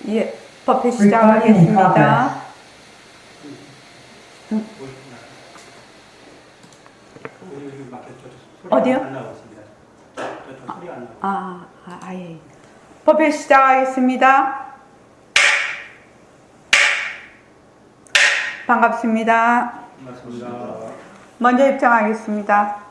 예, 법회 시작하겠습니다. 어디요? 예. 법회 시작하겠습니다. 반갑습니다. 먼저 입장하겠습니다.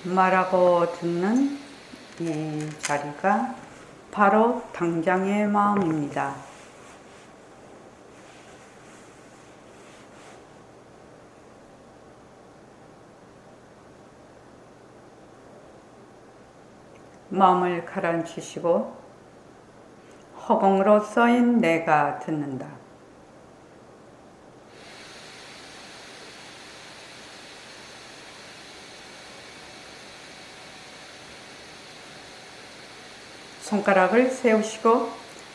말하고 듣는 이 자리가 바로 당장의 마음입니다. 마음을 가라앉히시고 허공으로 써인 내가 듣는다. 손가락을 세우시고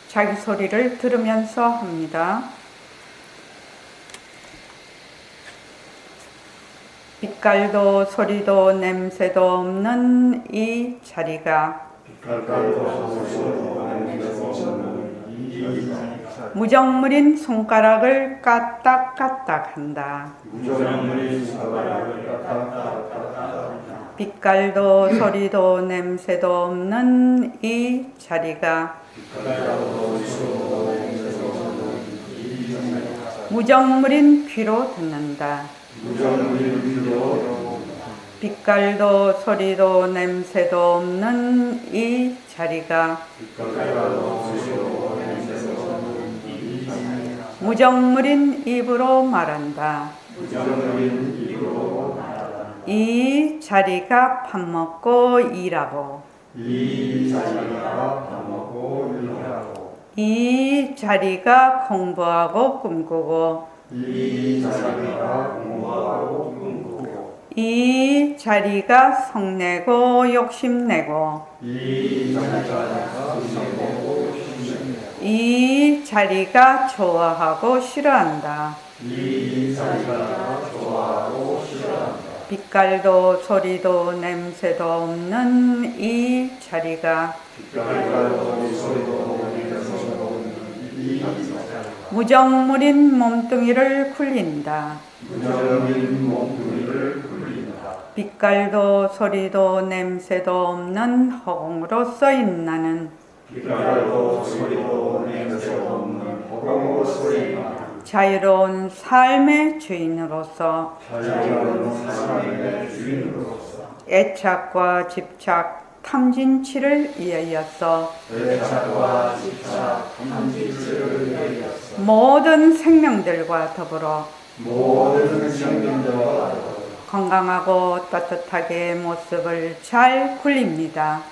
자기 소리를 들으면서 합니다. 빛깔도 소리도 냄새도 없는 이 자리가 무정물인 손가락을 까딱까딱 한다. 빛깔도 소리도 냄새도 없는 이 자리가 무정물인 귀로 듣는다. 빛깔도 소리도 냄새도 없는 이 자리가 무정물인 입으로 말한다. 이 자리가 밥 먹고 일하고 이 자리가 공부하고 꿈꾸고 이 자리가 성내고 욕심내고 이 자리가 좋아하고 싫어한다. 빛깔도 소리도 냄새도 없는 이 자리가 무정물인 몸뚱이를 굴린다. 빛깔도 소리도 냄새도 없는 허공으로 써인 나는 자유로운 삶의 주인으로서 애착과 집착, 탐진치를 위하여서 모든 생명들과 더불어 건강하고 따뜻하게 모습을 잘 굴립니다.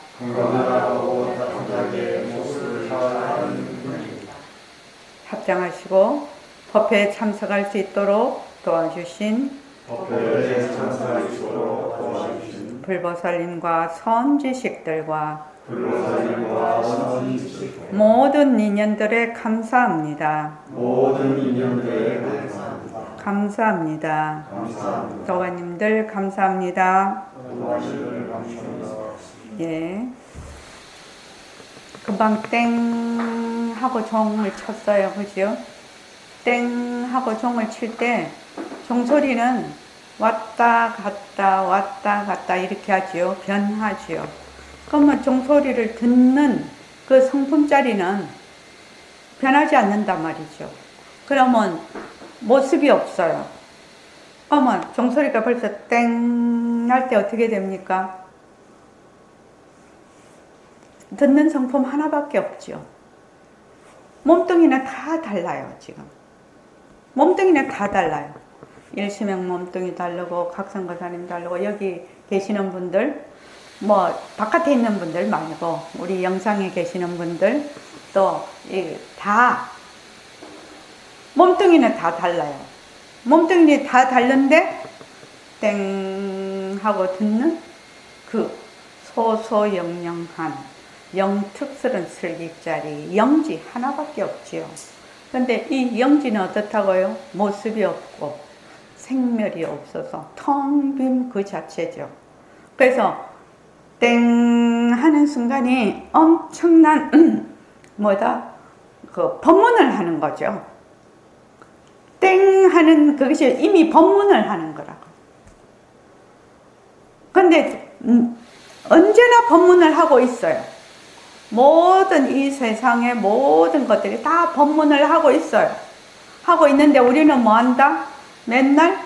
합장하시고 법회에 참석할 수 있도록 도와주신 불보살님과 선지식들과 모든 인연들에 감사합니다. 감사합니다. 도가님들 감사합니다. 예. 금방 땡 하고 종을 쳤어요. 그죠? 땡 하고 종을 칠 때 종소리는 왔다 갔다 이렇게 하지요. 변하지요. 그러면 종소리를 듣는 그 성품짜리는 변하지 않는단 말이죠. 그러면 모습이 없어요. 그러면 종소리가 벌써 땡 할 때 어떻게 됩니까? 듣는 성품 하나밖에 없죠. 몸뚱이는 다 달라요, 지금. 몸뚱이는 다 달라요. 일시명 몸뚱이 다르고, 각성거사님 다르고, 여기 계시는 분들, 뭐, 바깥에 있는 분들 말고, 우리 영상에 계시는 분들, 또, 다, 몸뚱이는 다 달라요. 몸뚱이는 다 다른데, 땡 하고 듣는 그 소소영영한 영특스런 슬깃자리 영지 하나밖에 없지요. 근데 이 영지는 어떻다고요? 모습이 없고 생멸이 없어서 텅 빈 그 자체죠. 그래서 땡 하는 순간이 엄청난 뭐다? 그 법문을 하는 거죠. 땡 하는 그것이 이미 법문을 하는 거라고. 근데 언제나 법문을 하고 있어요. 모든 이 세상의 모든 것들이 다 법문을 하고 있어요. 하고 있는데 우리는 뭐 한다? 맨날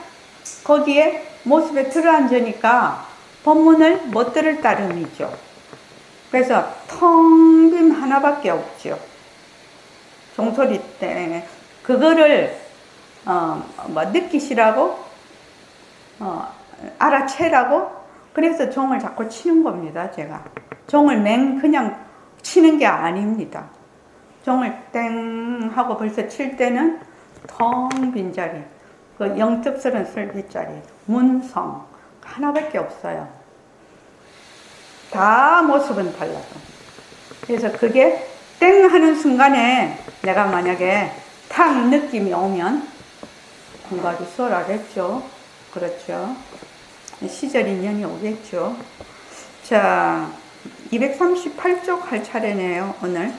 거기에 모습에 들어앉으니까 법문을 못 들을 따름이죠. 그래서 텅 빈 하나밖에 없죠. 종소리 때 그거를 뭐 느끼시라고 알아채라고 그래서 종을 자꾸 치는 겁니다. 제가 종을 그냥 치는 게 아닙니다. 종을 땡 하고 벌써 칠 때는 텅 빈 자리, 그 영특스러운 슬깃자리, 문성 하나밖에 없어요. 다 모습은 달라요. 그래서 그게 땡 하는 순간에 내가 만약에 탁 느낌이 오면 공과도 수월하겠죠. 그렇죠. 시절 인연이 오겠죠. 자, 238쪽 할 차례네요, 오늘.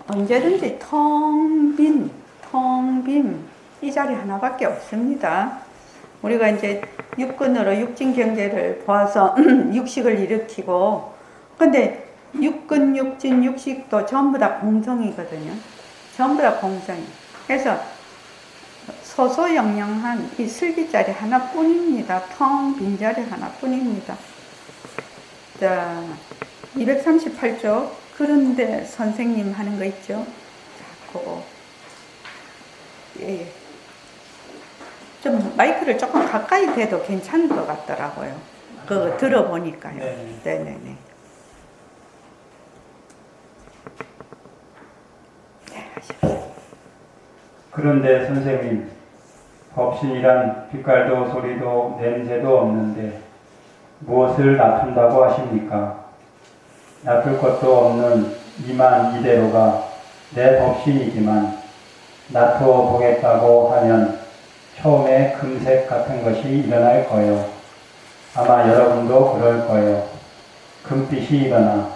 언제든지 텅 빈 이 자리 하나밖에 없습니다. 우리가 이제 육근으로 육진 경제를 보아서 육식을 일으키고, 근데 육근, 육진, 육식도 전부 다 공성이거든요. 전부 다 공성이. 그래서 소소영영한 이 슬기자리 하나뿐입니다. 텅 빈 자리 하나뿐입니다. 자, 238쪽. 그런데 선생님 하는 거 있죠? 자, 그거. 예. 좀 마이크를 조금 가까이 대도 괜찮을 것 같더라고요. 그거 들어보니까요. 네네네. 그런데 선생님, 법신이란 빛깔도 소리도 냄새도 없는데 무엇을 낮춘다고 하십니까? 낮출 것도 없는 이만 이대로가 내 법신이지만 낮춰 보겠다고 하면 처음에 금색 같은 것이 일어날 거예요. 아마 여러분도 그럴 거예요. 금빛이 일어나.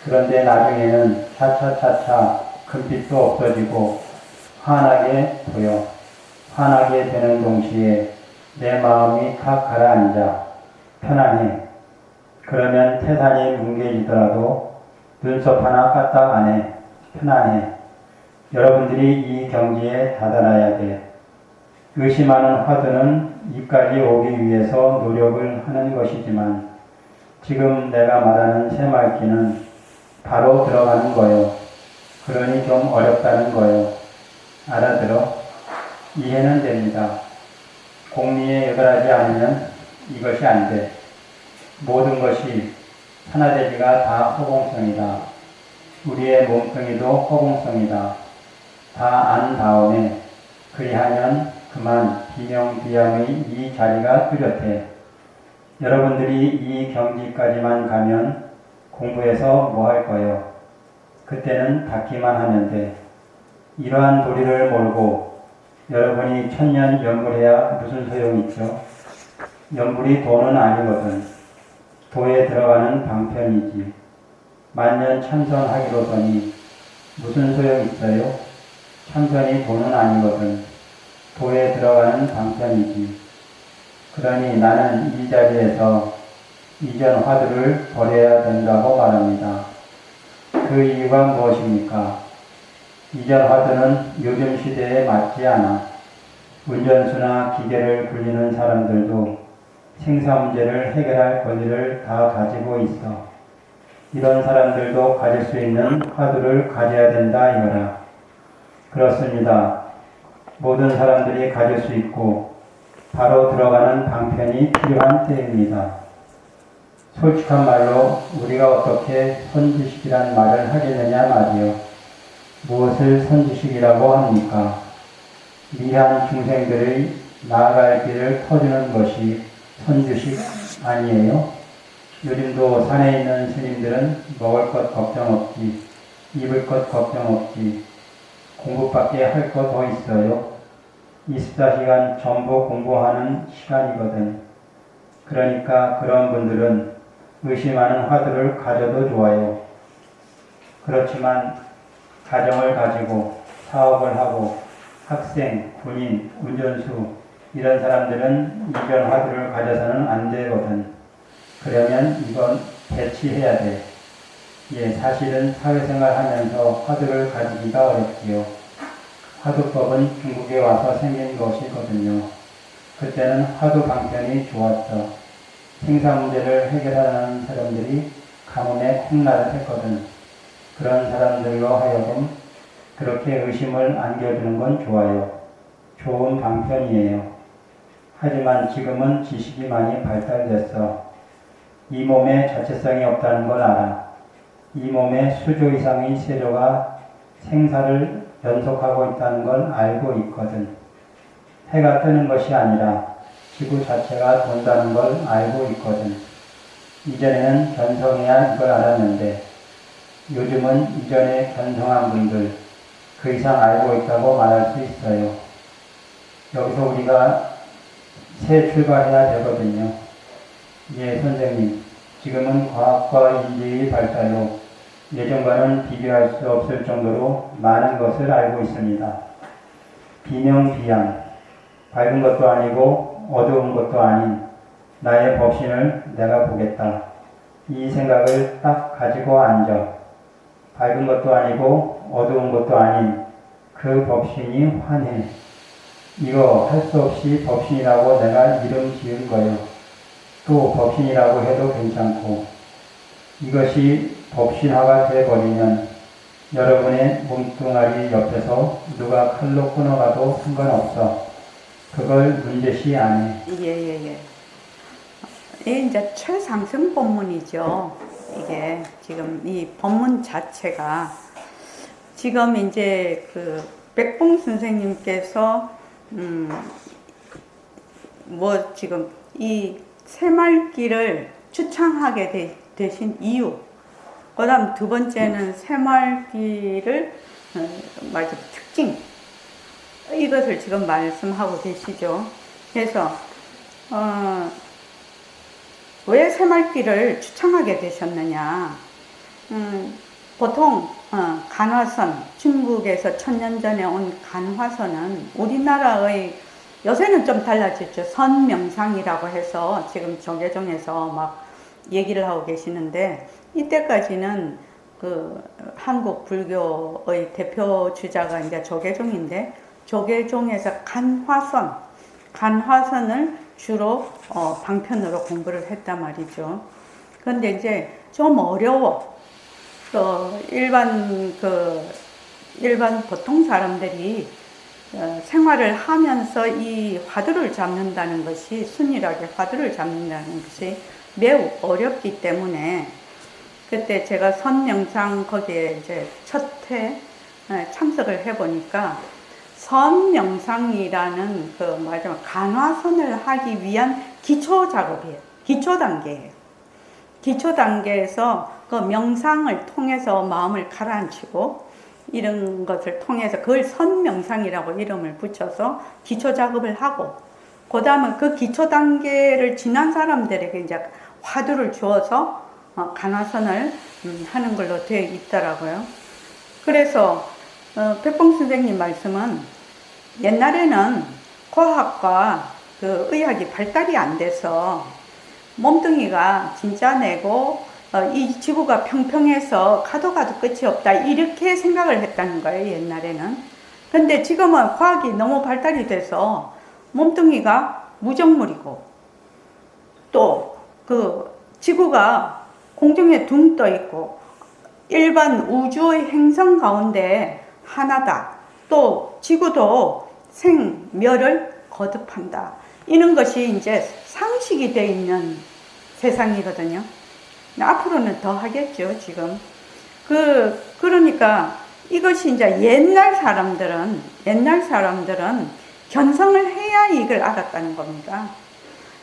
그런데 나중에는 차차차차 금빛도 없어지고 환하게 보여. 환하게 되는 동시에 내 마음이 탁 가라앉아 편안해. 그러면 태산이 뭉개지더라도 눈썹 하나 까딱 안 해. 편안해. 여러분들이 이 경지에 다다라야 돼. 의심하는 화두는 이까지 오기 위해서 노력을 하는 것이지만 지금 내가 말하는 새말기는 바로 들어가는 거요. 그러니 좀 어렵다는 거요. 알아들어? 이해는 됩니다. 공리에 여결하지 않으면 이것이 안 돼. 모든 것이 하나되기가 다 허공성이다. 우리의 몸뚱이도 허공성이다. 다 안 다음에 그리하면 그만 비명비양의 이 자리가 뚜렷해. 여러분들이 이 경지까지만 가면 공부해서 뭐 할 거예요? 그때는 닫기만 하면 돼. 이러한 도리를 모르고 여러분이 천년 연불해야 무슨 소용이 있죠? 연불이 도는 아니거든. 도에 들어가는 방편이지. 만년 참선하기로더니 무슨 소용 있어요? 참선이 도는 아니거든. 도에 들어가는 방편이지. 그러니 나는 이 자리에서 이전 화두를 버려야 된다고 말합니다. 그 이유가 무엇입니까? 이전 화두는 요즘 시대에 맞지 않아. 운전수나 기계를 굴리는 사람들도 생사 문제를 해결할 권리를 다 가지고 있어. 이런 사람들도 가질 수 있는 화두를 가져야 된다 이거라. 그렇습니다. 모든 사람들이 가질 수 있고 바로 들어가는 방편이 필요한 때입니다. 솔직한 말로 우리가 어떻게 선지식이란 말을 하겠느냐 말이요. 무엇을 선지식이라고 합니까? 미한 중생들의 나아갈 길을 터주는 것이 선지식 아니에요? 요즘도 산에 있는 스님들은 먹을 것 걱정 없지, 입을 것 걱정 없지, 공부밖에 할 거 더 있어요. 24시간 전부 공부하는 시간이거든. 그러니까 그런 분들은 의심하는 화두를 가져도 좋아요. 그렇지만 가정을 가지고 사업을 하고 학생, 군인, 운전수 이런 사람들은 이전 화두를 가져서는 안 되거든. 그러면 이건 배치해야 돼. 예, 사실은 사회생활 하면서 화두를 가지기가 어렵지요. 화두법은 중국에 와서 생긴 것이거든요. 그때는 화두 방편이 좋았어. 생사 문제를 해결하는 사람들이 가뭄에 콩나를 했거든. 그런 사람들로 하여금 그렇게 의심을 안겨주는 건 좋아요. 좋은 방편이에요. 하지만 지금은 지식이 많이 발달됐어. 이 몸에 자체성이 없다는 걸 알아. 이 몸에 수조 이상의 세조가 생사를 연속하고 있다는 걸 알고 있거든. 해가 뜨는 것이 아니라 지구 자체가 돈다는 걸 알고 있거든. 이전에는 견성해야 이걸 알았는데 요즘은 이전에 견성한 분들 그 이상 알고 있다고 말할 수 있어요. 여기서 우리가 새 출발해야 되거든요. 예, 선생님. 지금은 과학과 인지의 발달로 예전과는 비교할 수 없을 정도로 많은 것을 알고 있습니다. 비명비양, 밝은 것도 아니고 어두운 것도 아닌 나의 법신을 내가 보겠다. 이 생각을 딱 가지고 앉아. 밝은 것도 아니고 어두운 것도 아닌 그 법신이 환해. 이거 할 수 없이 법신이라고 내가 이름 지은 거요. 또 법신이라고 해도 괜찮고 이것이 법신화가 되어버리면 여러분의 몸뚱아리 옆에서 누가 칼로 끊어가도 상관없어. 그걸 문제시 안 해. 예. 이게 이제 최상승 법문이죠. 이게 지금 이 법문 자체가 지금 이제 그 백봉 선생님께서 뭐 지금 이 새말기를 추창하게 되신 이유, 그 다음 두 번째는 새말기를 특징, 이것을 지금 말씀하고 계시죠. 그래서 왜 새말기를 추창하게 되셨느냐. 보통 간화선, 중국에서 1000년 전에 온 간화선은 우리나라의 요새는 좀 달라졌죠. 선명상이라고 해서 지금 조계종에서 막 얘기를 하고 계시는데 이때까지는 그 한국 불교의 대표 주자가 이제 조계종인데 조계종에서 간화선을 주로 방편으로 공부를 했단 말이죠. 그런데 이제 좀 어려워. 일반 보통 사람들이 생활을 하면서 이 화두를 잡는다는 것이 순일하게 화두를 잡는다는 것이 매우 어렵기 때문에 그때 제가 선명상 거기에 이제 첫 회 참석을 해보니까 선명상이라는 그 마지막 간화선을 하기 위한 기초 작업이에요. 기초 단계예요. 기초 단계에서 그 명상을 통해서 마음을 가라앉히고 이런 것을 통해서 그걸 선명상이라고 이름을 붙여서 기초 작업을 하고 그 다음에 그 기초 단계를 지난 사람들에게 이제 화두를 주어서 간화선을 하는 걸로 되어 있더라고요. 그래서 백봉 선생님 말씀은 옛날에는 과학과 그 의학이 발달이 안 돼서 몸뚱이가 진짜 내고 이 지구가 평평해서 가도 끝이 없다 이렇게 생각을 했다는 거예요, 옛날에는. 근데 지금은 과학이 너무 발달이 돼서 몸뚱이가 무정물이고 또 그 지구가 공중에 둥 떠 있고 일반 우주의 행성 가운데 하나다. 또 지구도 생멸을 거듭한다. 이런 것이 이제 상식이 되어 있는 세상이거든요. 앞으로는 더 하겠죠, 지금. 그러니까 이것이 이제 옛날 사람들은 견성을 해야 이걸 알았다는 겁니다.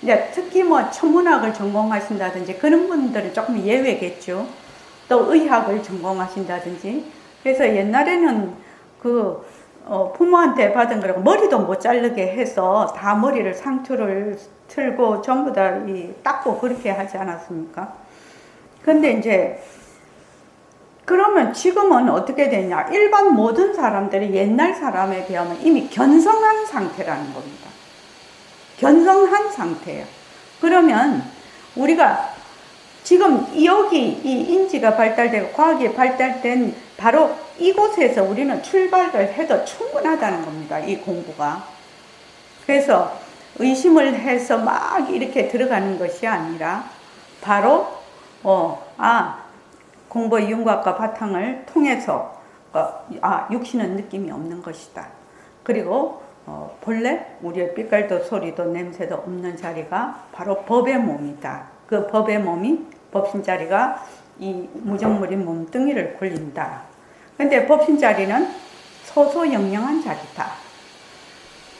이제 특히 뭐 천문학을 전공하신다든지 그런 분들은 조금 예외겠죠. 또 의학을 전공하신다든지. 그래서 옛날에는 부모한테 받은 거라고 머리도 못 자르게 해서 다 머리를 상투를 틀고 전부 다 닦고 그렇게 하지 않았습니까? 근데 이제 그러면 지금은 어떻게 되냐? 일반 모든 사람들이 옛날 사람에 비하면 이미 견성한 상태라는 겁니다. 견성한 상태예요. 그러면 우리가 지금 여기 이 인지가 발달되고 과학이 발달된 바로 이곳에서 우리는 출발을 해도 충분하다는 겁니다. 이 공부가. 그래서 의심을 해서 막 이렇게 들어가는 것이 아니라 바로 공부의 윤곽과 바탕을 통해서 육신은 느낌이 없는 것이다. 그리고 본래 우리의 빛깔도 소리도 냄새도 없는 자리가 바로 법의 몸이다. 그 법의 몸이 법신자리가 이 무정물인 몸뚱이를 굴린다. 근데 법신자리는 소소영영한 자리다.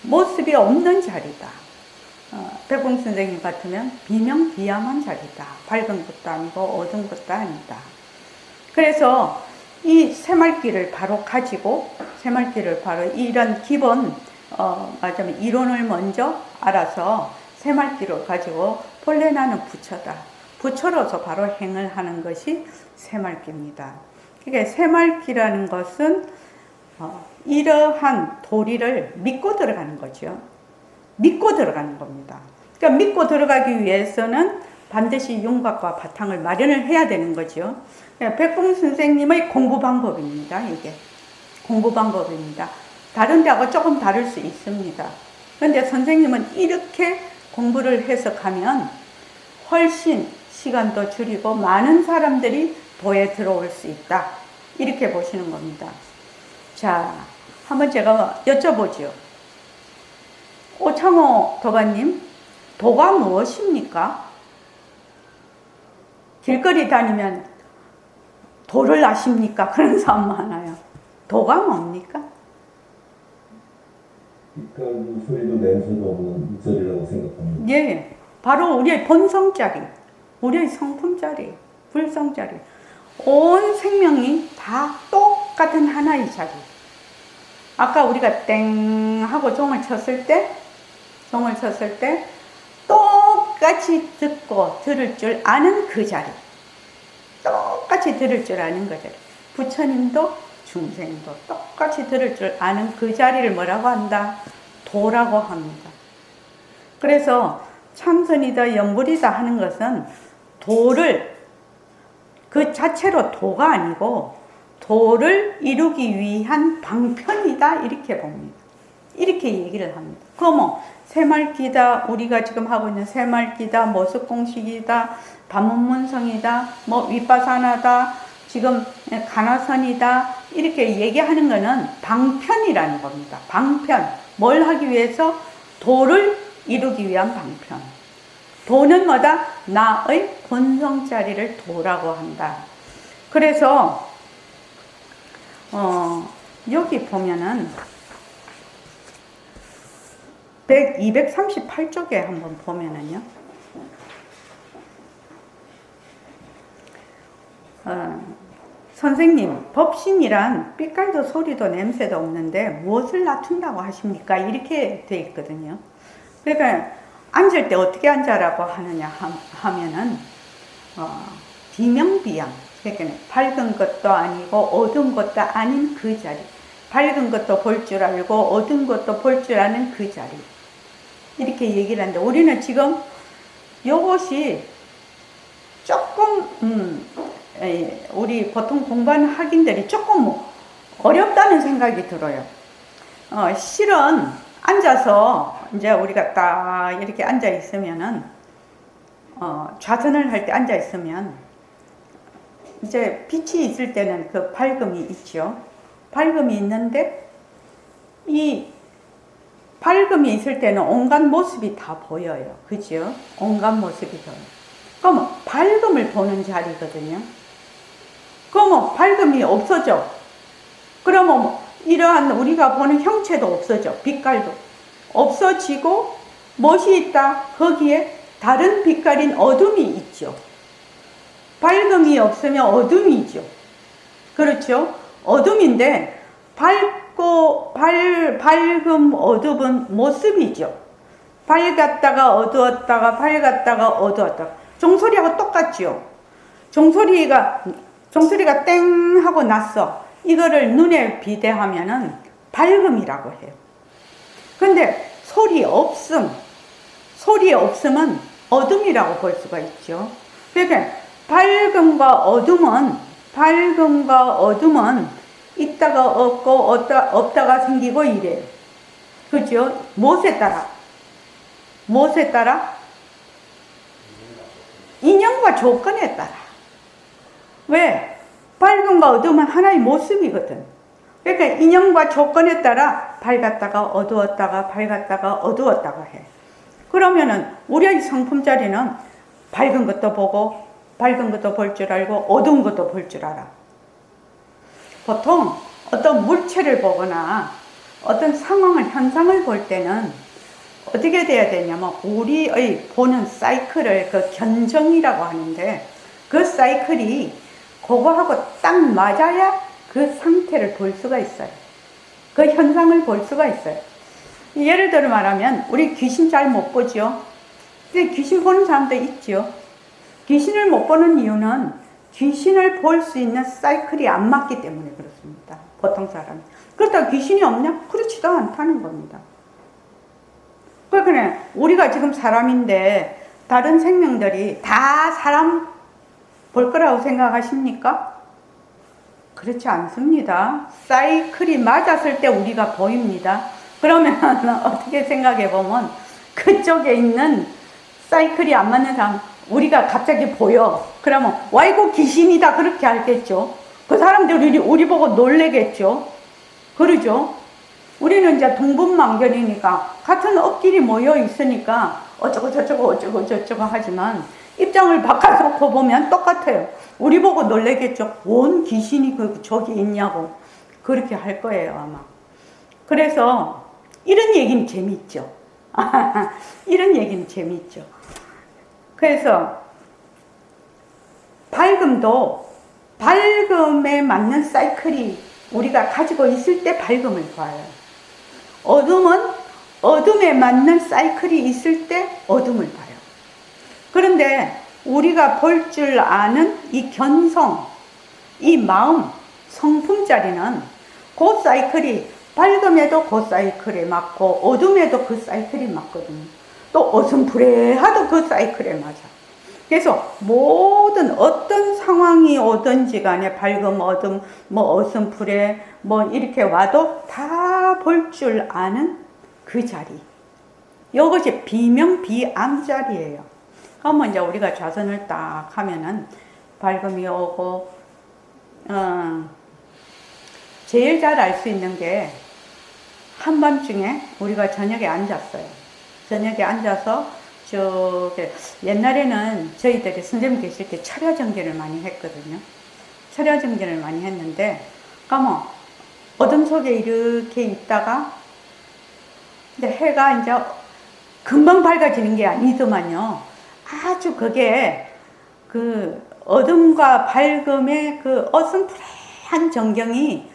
모습이 없는 자리다. 백봉 선생님 같으면 비명비암한 자리다. 밝은 것도 아니고 어두운 것도 아니다. 그래서 이 새말귀를 바로 가지고 새말귀를 바로 이런 기본 말하자면 이론을 먼저 알아서 새말귀를 가지고 본래 나는 부처다. 부처로서 바로 행을 하는 것이 새말귀입니다. 그러니까 새말귀라는 것은 이러한 도리를 믿고 들어가는 거죠. 믿고 들어가는 겁니다. 그러니까 믿고 들어가기 위해서는 반드시 윤곽과 바탕을 마련을 해야 되는 거죠. 백봉 선생님의 공부 방법입니다. 이게 공부 방법입니다. 다른 데하고 조금 다를 수 있습니다. 그런데 선생님은 이렇게 공부를 해서 가면 훨씬 시간도 줄이고 많은 사람들이 도에 들어올 수 있다. 이렇게 보시는 겁니다. 자, 한번 제가 여쭤보죠. 오창호 도반님, 도가 무엇입니까? 길거리 다니면 도를 아십니까? 그런 사람 많아요. 도가 뭡니까? 빛깔도 소리도 냄새도 없는 이절이라고 생각합니다. 예, 바로 우리의 본성자리, 우리의 성품자리, 불성자리, 온 생명이 다 똑같은 하나의 자리. 아까 우리가 땡 하고 종을 쳤을 때 똑같이 듣고 들을 줄 아는 그 자리. 똑같이 들을 줄 아는 그 자리. 부처님도 중생도 똑같이 들을 줄 아는 그 자리를 뭐라고 한다? 도라고 합니다. 그래서 참선이다 연불이다 하는 것은 도를 그 자체로 도가 아니고 도를 이루기 위한 방편이다 이렇게 봅니다. 이렇게 얘기를 합니다. 그러면 새말귀다, 우리가 지금 하고 있는 새말귀다, 모습공식이다, 반문문성이다, 뭐 윗바사나다, 지금 간화선이다 이렇게 얘기하는 것은 방편이라는 겁니다. 방편. 뭘 하기 위해서? 도를 이루기 위한 방편. 도는 뭐다? 나의 본성자리를 도라고 한다. 그래서 여기 보면은 238쪽에 한번 보면은요. 선생님, 법신이란 빛깔도 소리도 냄새도 없는데 무엇을 낮춘다고 하십니까? 이렇게 돼 있거든요. 그러니까 앉을 때 어떻게 앉아라고 하느냐 하면은 비명비양. 그러니까 밝은 것도 아니고 어두운 것도 아닌 그 자리. 밝은 것도 볼 줄 알고 어두운 것도 볼 줄 아는 그 자리. 이렇게 얘기를 하는데 우리는 지금 이것이 조금 우리 보통 공부하는 학인들이 조금 어렵다는 생각이 들어요. 실은 앉아서 이제 우리가 딱 이렇게 앉아 있으면은 좌선을 할 때 앉아 있으면 이제 빛이 있을 때는 그 밝음이 있죠. 밝음이 있는데 이 밝음이 있을 때는 온갖 모습이 다 보여요. 그죠? 온갖 모습이 보여요. 그러면 밝음을 보는 자리거든요. 그러면 밝음이 없어져. 그러면 이러한 우리가 보는 형체도 없어져. 빛깔도 없어지고 무엇이 있다? 거기에 다른 빛깔인 어둠이 있죠. 밝음이 없으면 어둠이죠. 그렇죠? 어둠인데 밝음 어둠은 모습이죠. 밝았다가 어두웠다가 밝았다가 어두웠다가 종소리하고 똑같죠. 종소리가 땡 하고 났어. 이거를 눈에 비대하면은 밝음이라고 해요. 근데 소리 없음은 어둠이라고 볼 수가 있죠. 그러니까 밝음과 어둠은 있다가 없고 없다가 생기고 이래요. 그죠? 무엇에 따라? 인연과 조건에 따라. 왜? 밝음과 어둠은 하나의 모습이거든. 그러니까 인연과 조건에 따라 밝았다가 어두웠다가 밝았다가 어두웠다가 해. 그러면은 우리의 성품 자리는 밝은 것도 보고 밝은 것도 볼 줄 알고 어두운 것도 볼 줄 알아. 보통 어떤 물체를 보거나 어떤 상황을, 현상을 볼 때는 어떻게 돼야 되냐면 우리의 보는 사이클을 그 견정이라고 하는데 그 사이클이 그거하고 딱 맞아야 그 상태를 볼 수가 있어요. 그 현상을 볼 수가 있어요. 예를 들어 말하면 우리 귀신 잘 못 보죠. 근데 귀신 보는 사람도 있죠. 귀신을 못 보는 이유는 귀신을 볼 수 있는 사이클이 안 맞기 때문에 그렇습니다. 보통 사람이. 그렇다고 귀신이 없냐? 그렇지도 않다는 겁니다. 그러니까 우리가 지금 사람인데 다른 생명들이 다 사람 볼 거라고 생각하십니까? 그렇지 않습니다. 사이클이 맞았을 때 우리가 보입니다. 그러면 어떻게 생각해 보면 그쪽에 있는 사이클이 안 맞는 사람 우리가 갑자기 보여. 그러면 와 이거 귀신이다 그렇게 알겠죠. 그 사람들이 우리 보고 놀래겠죠. 그러죠. 우리는 이제 동분만견이니까 같은 업끼리 모여 있으니까 어쩌고 저쩌고 하지만 입장을 바꿔놓고 보면 똑같아요. 우리 보고 놀래겠죠. 뭔 귀신이 저기 있냐고 그렇게 할 거예요 아마. 그래서 이런 얘기는 재미있죠. 이런 얘기는 재미있죠. 그래서 밝음에 맞는 사이클이 우리가 가지고 있을 때 밝음을 봐요. 어둠은 어둠에 맞는 사이클이 있을 때 어둠을 봐요. 그런데 우리가 볼 줄 아는 이 견성, 이 마음, 성품자리는 그 사이클이 밝음에도 그 사이클에 맞고 어둠에도 그 사이클이 맞거든요. 또 어슴푸레하도 그 사이클에 맞아. 그래서 모든 어떤 상황이 오든지 간에 밝음, 어둠, 어슴푸레 이렇게 와도 다 볼 줄 아는 그 자리. 이것이 비명 비암 자리예요. 그러면 이제 우리가 좌선을 딱 하면은 밝음이 오고 제일 잘 알 수 있는 게 한밤중에 우리가 저녁에 앉았어요. 저녁에 앉아서 옛날에는 저희들이 선생님 계실 때 철야정기를 많이 했거든요. 철야정기를 많이 했는데 그러면 어둠 속에 이렇게 있다가 이제 해가 이제 금방 밝아지는 게 아니더만요. 아주 그게 그 어둠과 밝음의 그 어슴푸레한 전경이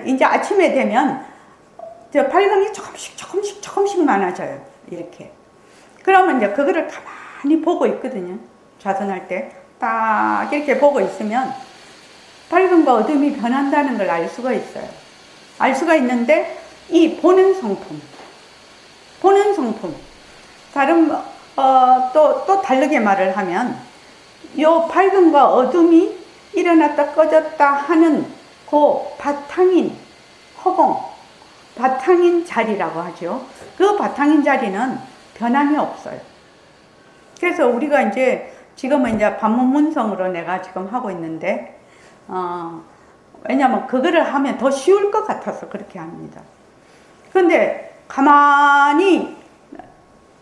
이제 아침에 되면 밝음이 조금씩 많아져요. 이렇게. 그러면 이제 그거를 가만히 보고 있거든요. 좌선할 때. 딱 이렇게 보고 있으면 밝음과 어둠이 변한다는 걸 알 수가 있어요. 알 수가 있는데 이 보는 성품, 다른 또 다르게 말을 하면 요 밝음과 어둠이 일어났다 꺼졌다 하는 그 바탕인 허공, 바탕인 자리라고 하죠. 그 바탕인 자리는 변함이 없어요. 그래서 우리가 이제 지금은 이제 반문문성으로 내가 지금 하고 있는데 왜냐면 그거를 하면 더 쉬울 것 같아서 그렇게 합니다. 그런데 가만히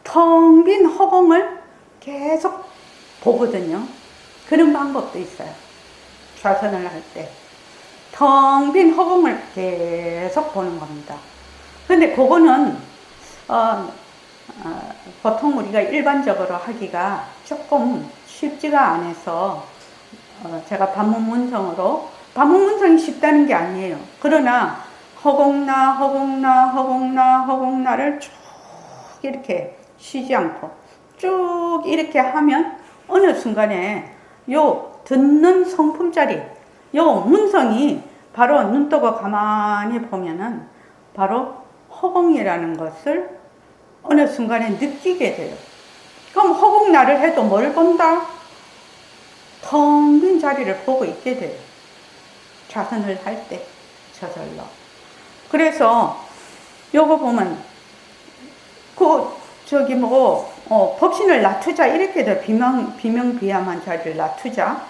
텅 빈 허공을 계속 보거든요. 그런 방법도 있어요. 좌선을 할 때 텅 빈 허공을 계속 보는 겁니다. 근데 그거는 보통 우리가 일반적으로 하기가 조금 쉽지가 않아서 제가 반문문성이 쉽다는 게 아니에요. 그러나 허공나를 쭉 이렇게 쉬지 않고 쭉 이렇게 하면 어느 순간에 요 듣는 성품자리, 요 문성이 바로 눈 뜨고 가만히 보면은 바로 허공이라는 것을 어느 순간에 느끼게 돼요. 그럼 허공나를 해도 뭘 본다? 텅 빈 자리를 보고 있게 돼요. 좌선을 할 때 저절로. 그래서 요거 보면 법신을 놔두자 이렇게도 비명비암한 자리를 놔두자.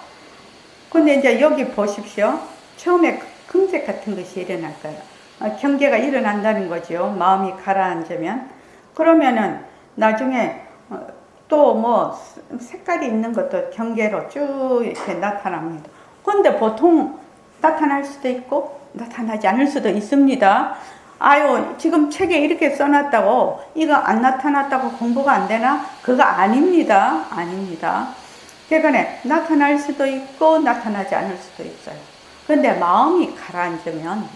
근데 이제 여기 보십시오. 처음에 금색 같은 것이 일어날 거예요. 경계가 일어난다는 거죠. 마음이 가라앉으면. 그러면은 나중에 또 뭐 색깔이 있는 것도 경계로 쭉 이렇게 나타납니다. 근데 보통 나타날 수도 있고 나타나지 않을 수도 있습니다. 아유, 지금 책에 이렇게 써놨다고 이거 안 나타났다고 공부가 안 되나? 그거 아닙니다. 그러니까 나타날 수도 있고 나타나지 않을 수도 있어요. 그런데 마음이 가라앉으면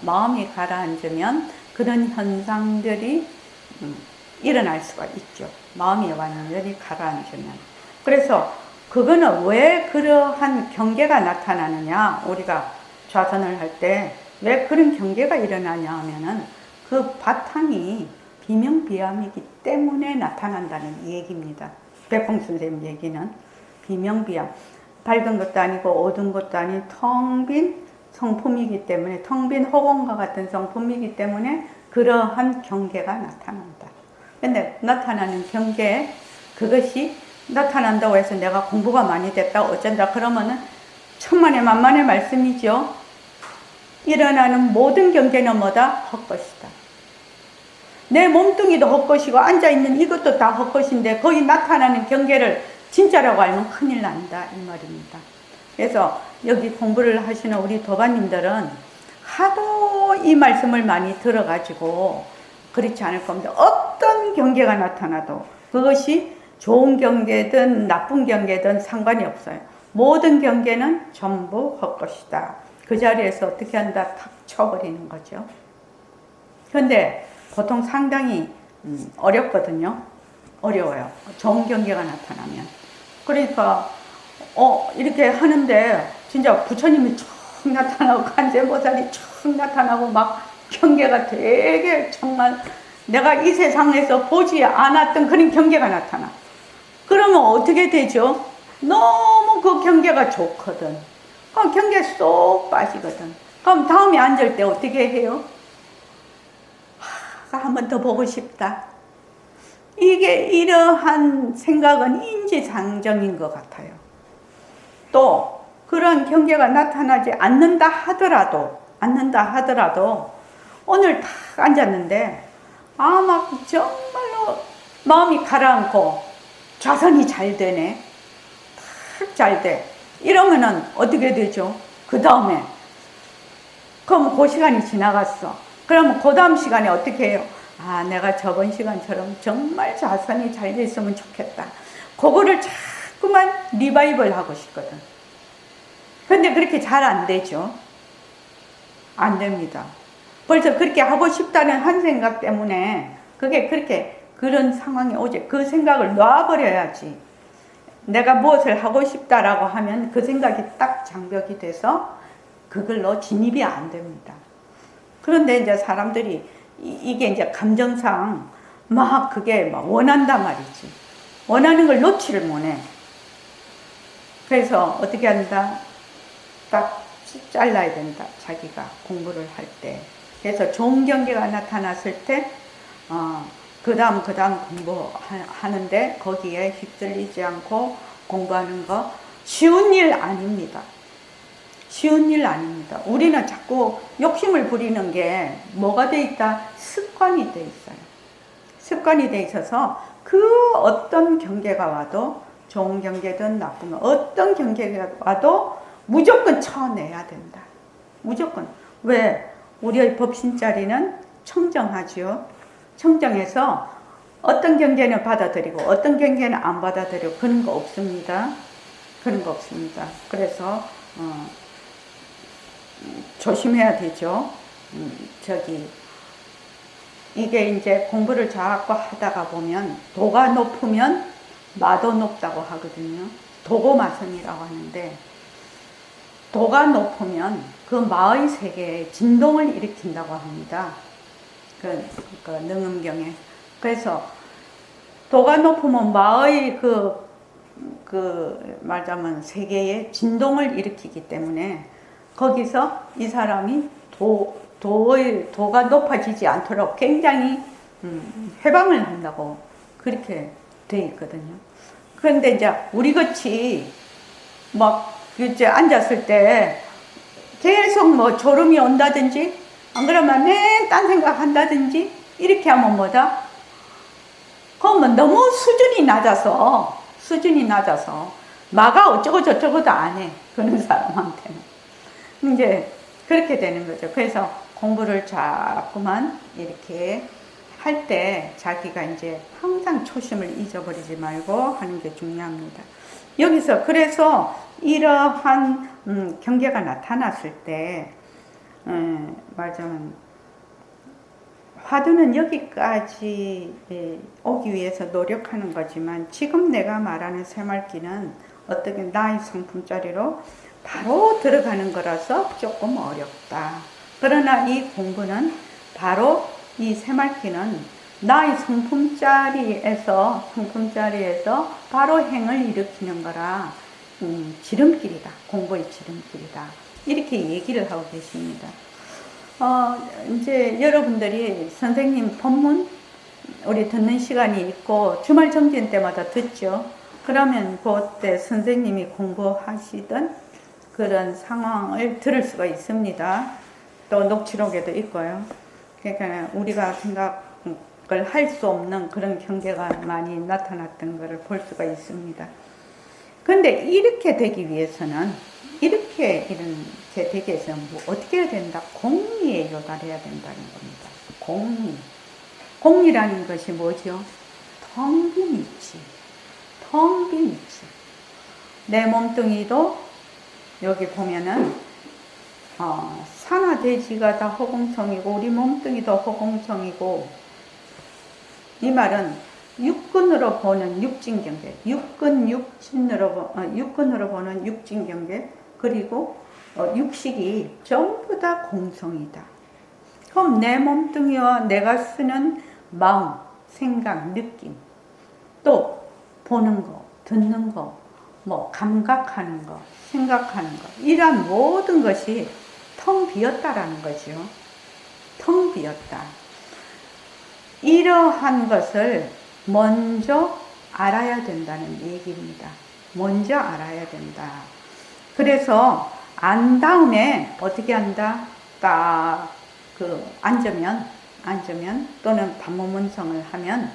그런 현상들이 일어날 수가 있죠. 마음이 완전히 가라앉으면. 그래서 그거는 왜 그러한 경계가 나타나느냐? 우리가 좌선을 할 때 왜 그런 경계가 일어나냐 하면은 그 바탕이 비명비암이기 때문에 나타난다는 얘기입니다. 백봉 선생님 얘기는 비명비암. 밝은 것도 아니고 어두운 것도 아닌 텅 빈 성품이기 때문에, 텅 빈 허공과 같은 성품이기 때문에 그러한 경계가 나타난다. 근데 나타나는 경계, 그것이 나타난다고 해서 내가 공부가 많이 됐다 어쩐다 그러면은 천만의 만만의 말씀이죠. 일어나는 모든 경계는 뭐다? 헛것이다. 내 몸뚱이도 헛것이고 앉아있는 이것도 다 헛것인데 거기 나타나는 경계를 진짜라고 알면 큰일 난다 이 말입니다. 그래서 여기 공부를 하시는 우리 도반님들은 하도 이 말씀을 많이 들어가지고 그렇지 않을 겁니다. 어떤 경계가 나타나도 그것이 좋은 경계든 나쁜 경계든 상관이 없어요. 모든 경계는 전부 헛것이다. 그 자리에서 어떻게 한다? 탁 쳐버리는 거죠. 그런데 보통 상당히 어렵거든요. 어려워요. 좋은 경계가 나타나면. 그러니까 이렇게 하는데 진짜 부처님이 쭉 나타나고 관세음보살이 쭉 나타나고 막 경계가 되게 정말 내가 이 세상에서 보지 않았던 그런 경계가 나타나. 그러면 어떻게 되죠? 너무 그 경계가 좋거든. 그럼 경계 쏙 빠지거든. 그럼 다음에 앉을 때 어떻게 해요? 한 번 더 보고 싶다. 이게 이러한 생각은 인지상정인 것 같아요. 또 그런 경계가 나타나지 않는다 하더라도 오늘 딱 앉았는데 막 정말로 마음이 가라앉고 좌선이 잘 되네. 딱 잘 돼. 이러면은 어떻게 되죠? 그 다음에 그럼 그 시간이 지나갔어. 그러면 그 다음 시간에 어떻게 해요? 내가 저번 시간처럼 정말 좌선이 잘 됐으면 좋겠다. 그거를 자꾸만 리바이벌 하고 싶거든. 근데 그렇게 잘 안 되죠. 안 됩니다. 벌써 그렇게 하고 싶다는 한 생각 때문에 그게 그렇게 그런 상황이 오지. 그 생각을 놔버려야지. 내가 무엇을 하고 싶다라고 하면 그 생각이 딱 장벽이 돼서 그걸로 진입이 안 됩니다. 그런데 이제 사람들이 이게 이제 감정상 막 그게 막 원한단 말이지. 원하는 걸 놓지를 못해. 그래서 어떻게 한다? 딱 잘라야 된다. 자기가 공부를 할 때. 그래서 좋은 경계가 나타났을 때, 그 다음 공부하는데 거기에 휩쓸리지 않고 공부하는 거 쉬운 일 아닙니다. 쉬운 일 아닙니다. 우리는 자꾸 욕심을 부리는 게 뭐가 돼 있다? 습관이 돼 있어요. 습관이 돼 있어서 그 어떤 경계가 와도 좋은 경계든 나쁜 거 어떤 경계가 와도 무조건 쳐내야 된다. 무조건. 왜? 우리의 법신자리는 청정하죠. 청정해서 어떤 경계는 받아들이고 어떤 경계는 안 받아들이고 그런 거 없습니다. 그런 거 없습니다. 그래서 조심해야 되죠. 이게 이제 공부를 자꾸 하다가 보면 도가 높으면 마도 높다고 하거든요. 도고마성이라고 하는데 도가 높으면 그 마의 세계에 진동을 일으킨다고 합니다. 그 능음경에. 그래서 도가 높으면 마의 말하자면 세계에 진동을 일으키기 때문에 거기서 이 사람이 도가 높아지지 않도록 굉장히 해방을 한다고 그렇게 돼 있거든요. 그런데 이제 우리 같이 막 이제 앉았을 때 계속 뭐 졸음이 온다든지 안 그러면 딴 생각 한다든지 이렇게 하면 뭐다? 그러면 너무 수준이 낮아서 마가 어쩌고 저쩌고도 안 해. 그런 사람한테는. 이제 그렇게 되는 거죠. 그래서 공부를 자꾸만 이렇게 할 때 자기가 이제 항상 초심을 잊어버리지 말고 하는 게 중요합니다. 여기서 그래서 이러한 경계가 나타났을 때 말하자면 화두는 여기까지 오기 위해서 노력하는 거지만 지금 내가 말하는 새말기는 어떻게 나의 성품짜리로 바로 들어가는 거라서 조금 어렵다. 그러나 이 공부는 바로 이 새말기는 나의 성품짜리에서 바로 행을 일으키는 거라 지름길이다. 공부의 지름길이다. 이렇게 얘기를 하고 계십니다. 이제 여러분들이 선생님 법문 우리 듣는 시간이 있고 주말 정진 때마다 듣죠. 그러면 그때 선생님이 공부하시던 그런 상황을 들을 수가 있습니다. 또 녹취록에도 있고요. 그러니까 우리가 생각을 할 수 없는 그런 경계가 많이 나타났던 것을 볼 수가 있습니다. 그런데 이렇게 되기 위해서는 이렇게 되기 위해서는 뭐 어떻게 해야 된다? 공리에 요달해야 된다는 겁니다. 공리라는 것이 뭐죠? 텅 빈 이치. 내 몸뚱이도 여기 보면은 산하 대지가 다 허공성이고 우리 몸뚱이도 허공성이고 이 말은 육근으로 보는 육진경계, 육근으로 보는 육진경계 그리고 육식이 전부 다 공성이다. 그럼 내 몸뚱이와 내가 쓰는 마음, 생각, 느낌 또 보는 거, 듣는 거, 뭐 감각하는 거, 생각하는 거 이러한 모든 것이 텅 비었다라는 거죠. 텅 비었다. 이러한 것을 먼저 알아야 된다는 얘기입니다. 먼저 알아야 된다. 그래서 안 다음에 어떻게 한다? 딱 앉으면 또는 반모문성을 하면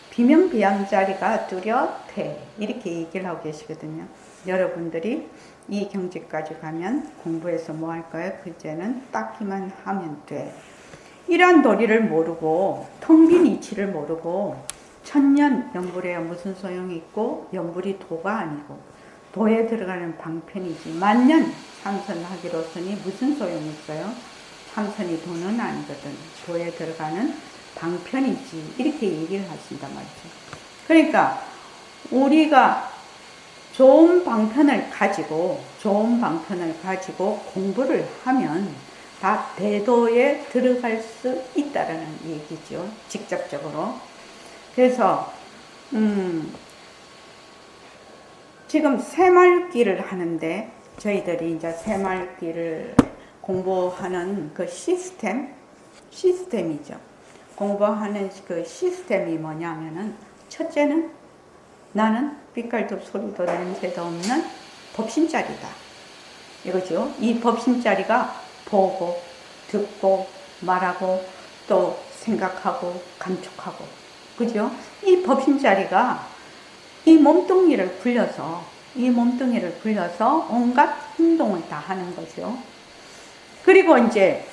비명비양자리가 뚜렷해. 이렇게 얘기를 하고 계시거든요. 여러분들이 이 경지까지 가면 공부해서 뭐 할 거예요? 그제는 딱히만 하면 돼. 이러한 도리를 모르고 텅 빈 이치를 모르고 천년 연불해야 무슨 소용이 있고 연불이 도가 아니고 도에 들어가는 방편이지 만년 참선하기로서니 무슨 소용이 있어요? 참선이 도는 아니거든. 도에 들어가는 방편이지. 이렇게 얘기를 하신단 말이죠. 그러니까 우리가 좋은 방편을 가지고 공부를 하면 다 대도에 들어갈 수 있다라는 얘기죠. 직접적으로. 그래서 지금 새말기를 하는데 저희들이 이제 새말기를 공부하는 그 시스템이죠. 공부하는 그 시스템이 뭐냐면은 첫째는 나는 빛깔도 소리도 냄새도 없는 법신자리다. 이거죠. 이 법신자리가 보고 듣고 말하고 또 생각하고 감촉하고 그죠? 이 법신자리가 이 몸뚱이를 굴려서 온갖 행동을 다 하는 거죠. 그리고 이제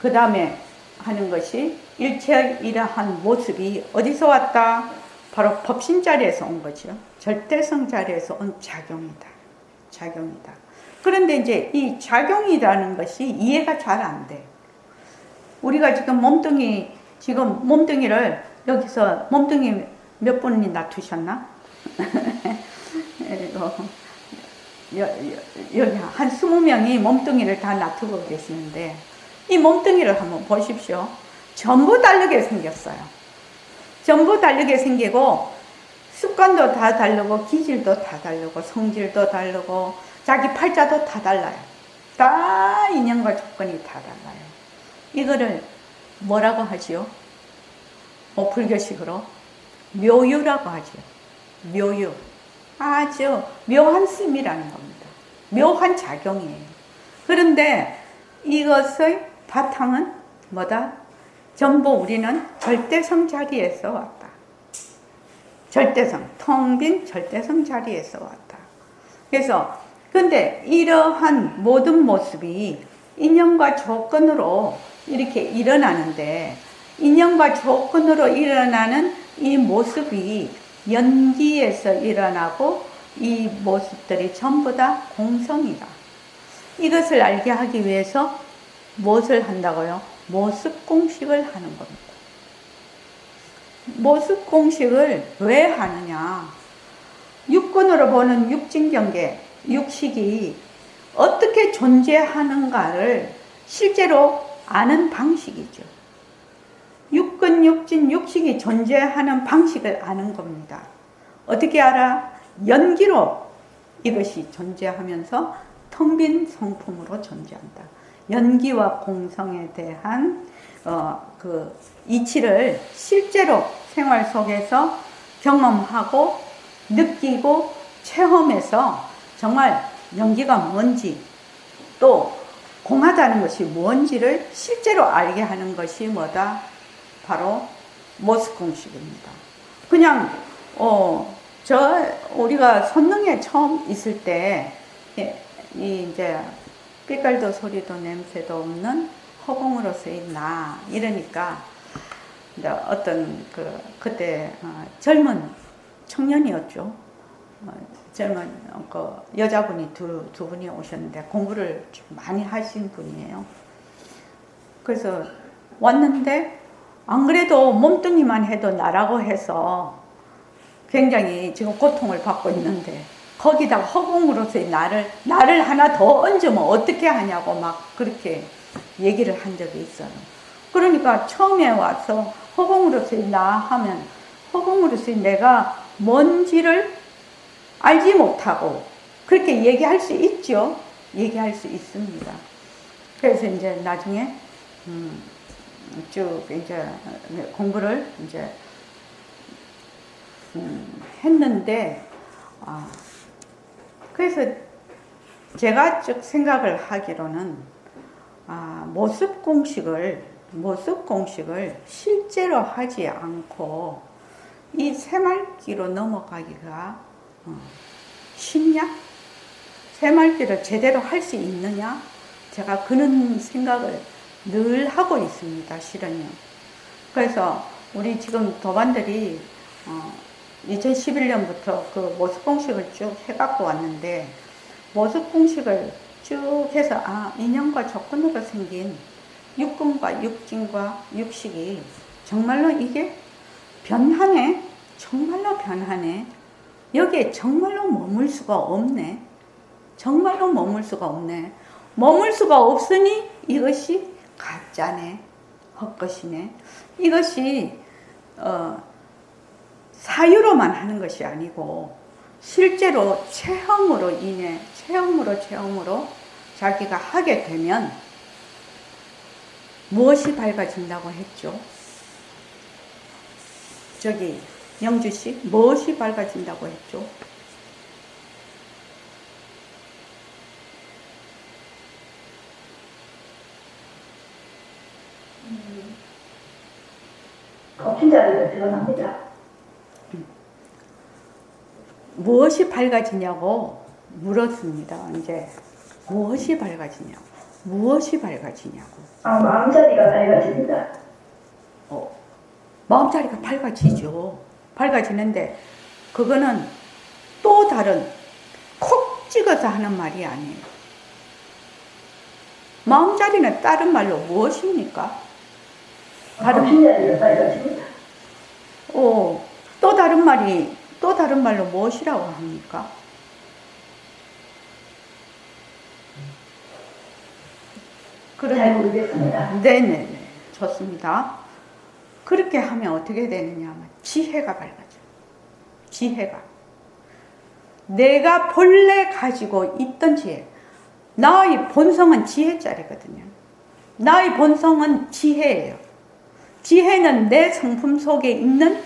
그 다음에 하는 것이 일체의 이러한 모습이 어디서 왔다? 바로 법신자리에서 온 거죠. 절대성 자리에서 온 작용이다. 그런데 이제 이 작용이라는 것이 이해가 잘 안 돼. 우리가 지금 몸뚱이를 여기서 몸뚱이 몇 분이 놔두셨나? 여기 한 20명이 몸뚱이를 다 놔두고 계시는데 이 몸뚱이를 한번 보십시오. 전부 다르게 생겼어요. 전부 다르게 생기고 습관도 다 다르고 기질도 다 다르고 성질도 다르고 자기 팔자도 다 달라요. 다 인연과 조건이 다 달라요. 이거를 뭐라고 하지요? 불교식으로 묘유라고 하죠. 묘유. 아주 묘한 씀이라는 겁니다. 묘한 작용이에요. 그런데 이것의 바탕은 뭐다? 전부 우리는 절대성 자리에서 왔다. 절대성, 텅 빈 절대성 자리에서 왔다. 그래서 근데 이러한 모든 모습이 인연과 조건으로 이렇게 일어나는데 인연과 조건으로 일어나는 이 모습이 연기에서 일어나고 이 모습들이 전부 다 공성이다. 이것을 알게 하기 위해서 무엇을 한다고요? 모습공식을 하는 겁니다. 모습공식을 왜 하느냐? 육근으로 보는 육진경계, 육식이 어떻게 존재하는가를 실제로 아는 방식이죠. 육근, 육진, 육식이 존재하는 방식을 아는 겁니다. 어떻게 알아? 연기로 이것이 존재하면서 텅 빈 성품으로 존재한다. 연기와 공성에 대한 그 이치를 실제로 생활 속에서 경험하고 느끼고 체험해서 정말 연기가 뭔지 또 공하다는 것이 뭔지를 실제로 알게 하는 것이 뭐다? 바로 모습공식입니다. 그냥 우리가 선능에 처음 있을 때 이제 빛깔도 소리도 냄새도 없는 허공으로서의 나 이러니까 이제 어떤 그때 젊은 청년이었죠. 젊은 여자분이 두 분이 오셨는데 공부를 좀 많이 하신 분이에요. 그래서 왔는데 안 그래도 몸뚱이만 해도 나라고 해서 굉장히 지금 고통을 받고 있는데 거기다가 허공으로서의 나를 하나 더 얹으면 어떻게 하냐고 막 그렇게 얘기를 한 적이 있어요. 그러니까 처음에 와서 허공으로서의 나 하면 허공으로서의 내가 뭔지를 알지 못하고 그렇게 얘기할 수 있죠. 얘기할 수 있습니다. 그래서 이제 나중에 쭉 이제 공부를 이제 했는데 그래서 제가 쭉 생각을 하기로는 모습 공식을 실제로 하지 않고 이 새말기로 넘어가기가 쉽냐? 새말기를 제대로 할 수 있느냐? 제가 그런 생각을 늘 하고 있습니다. 실은요. 그래서 우리 지금 도반들이 2011년부터 그 모습공식을 쭉 해갖고 왔는데 모습공식을 쭉 해서 인연과 조건으로 생긴 육근과 육진과 육식이 정말로 이게 변하네? 정말로 변하네. 여기에 정말로 머물 수가 없네. 정말로 머물 수가 없네. 머물 수가 없으니 이것이 가짜네. 헛것이네. 이것이 사유로만 하는 것이 아니고 실제로 체험으로 인해 체험으로 자기가 하게 되면 무엇이 밝아진다고 했죠? 저기 영주씨, 무엇이 밝아진다고 했죠? 덮친 자리가 드러납니다. 무엇이 밝아지냐고 물었습니다. 이제 무엇이 밝아지냐고. 무엇이 밝아지냐고. 마음자리가 밝아집니다. 마음자리가 밝아지죠. 밝아지는데 그거는 또 다른 콕 찍어서 하는 말이 아니에요. 마음자리는 다른 말로 무엇입니까? 덮친 자리가 밝아집니다. 또 다른 말로 무엇이라고 합니까? 잘 모르겠습니다. 네네네. 좋습니다. 그렇게 하면 어떻게 되느냐 하면 지혜가 밝아져요. 지혜가. 내가 본래 가지고 있던 지혜. 나의 본성은 지혜짜리거든요. 나의 본성은 지혜예요. 지혜는 내 성품 속에 있는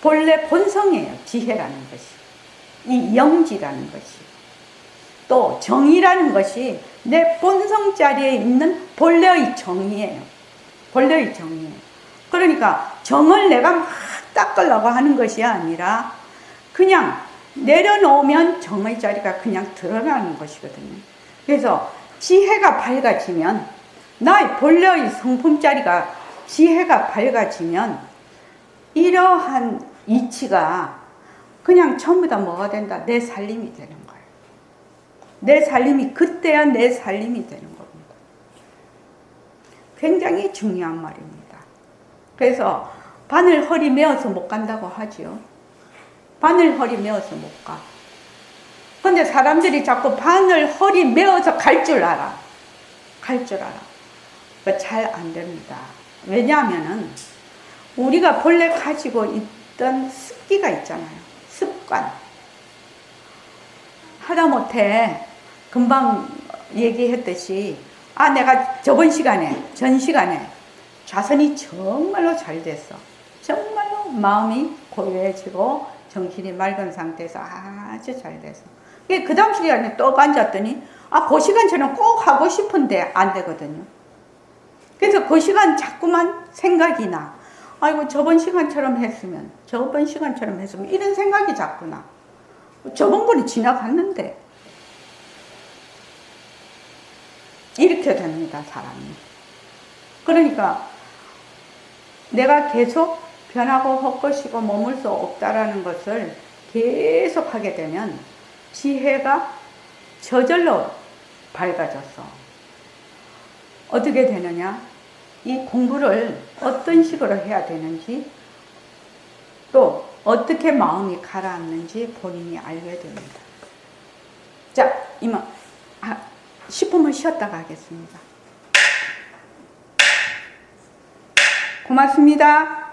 본래 본성이에요. 지혜라는 것이. 이 영지라는 것이. 또 정의라는 것이 내 본성 자리에 있는 본래의 정의예요. 본래의 정의예요. 그러니까 정을 내가 막 닦으려고 하는 것이 아니라 그냥 내려놓으면 정의 자리가 그냥 드러나는 것이거든요. 그래서 지혜가 밝아지면 나의 본래의 성품 자리가 지혜가 밝아지면 이러한 이치가 그냥 전부 다 뭐가 된다? 내 살림이 되는 거예요. 내 살림이 그때야 내 살림이 되는 겁니다. 굉장히 중요한 말입니다. 그래서 바늘 허리 메어서 못 간다고 하죠. 바늘 허리 메어서 못 가. 근데 사람들이 자꾸 바늘 허리 메어서 갈 줄 알아. 갈 줄 알아. 잘 안 됩니다. 왜냐하면은 우리가 본래 가지고 있던 습기가 있잖아요. 습관. 하다못해 금방 얘기했듯이 내가 전 시간에 좌선이 정말로 잘 됐어. 정말로 마음이 고요해지고 정신이 맑은 상태에서 아주 잘 됐어. 그 다음 시간에 또 앉았더니 그 시간처럼 꼭 하고 싶은데 안 되거든요. 그래서 그 시간 자꾸만 생각이 나. 아이고 저번 시간처럼 했으면 이런 생각이 자꾸 나. 저번 분이 지나갔는데 이렇게 됩니다, 사람이. 그러니까 내가 계속 변하고 헛것이고 머물 수 없다라는 것을 계속 하게 되면 지혜가 저절로 밝아졌어. 어떻게 되느냐? 이 공부를 어떤 식으로 해야 되는지 또 어떻게 마음이 가라앉는지 본인이 알게 됩니다. 자, 이만 10분만 쉬었다가 하겠습니다. 고맙습니다.